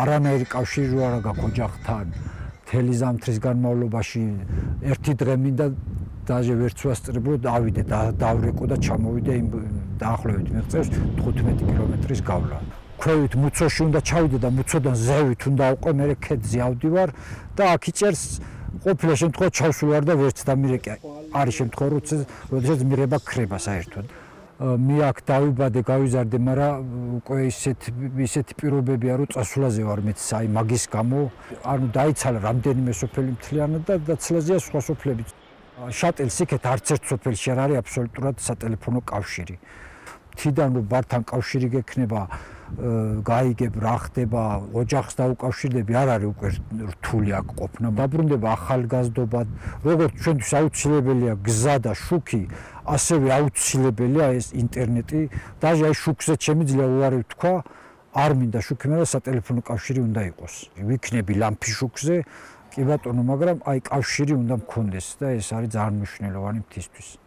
არანაირი კავშირი რო არა გაქვს ოჯახთან. მთელი ზამთრის განმავლობაში ერთი დღე მინდა დაჟე ვერც ვასწრებო დავიდე დავრეკო და ჩამოვიდე იმ დაახლოებით მიღწევს 15 კილომეტრის გავლა. ქვევით მუცოში უნდა ჩავიდე და მუცოდან ზევით უნდა აყვე, მე ქედზე ავდივარ და აქ იწერს ყოფილა შემთხვევაში ჩავსულვარ და ვერც დამირეკე. არის შემთხვევა, როდესაც მიღება ქრება საერთოდ. მე აქ დავიბადე, გავიზარდე, მაგრამ უკვე ისეთი პირობებია, რომ წასვლაზე ვარ მეც აი მაგის გამო. ანუ დაიცალა რამდენიმე სოფელი მთლიანად და დაცლაზეა სხვა სოფლებიც. შატილს იქეთ არც ერთ სოფელში არ არის აბსოლუტურად სატელეფონო კავშირი. თიდან რომ ბართან კავშირი გექნება, გაიგებ რა ხდება, ოჯახს დაუკავშირდები, არ არის უკვე რთული აქ ყოფნა. დაბრუნდება ახალგაზრდობა, როგორც ჩვენთვის აუცილებელია გზა და შუქი, ასევე აუცილებელია ეს ინტერნეტი. დაჟე აი შუქზე შემიძლია უარი ვთქვა, არ მინდა შუქი, მაგრამ სატელეფონო კავშირი უნდა იყოს. ვიქნები ლამფი შუქზე, კი ბატონო, მაგრამ აი კავშირი უნდა მქონდეს და ეს არის ძალიან მნიშვნელოვანი მთისთვის.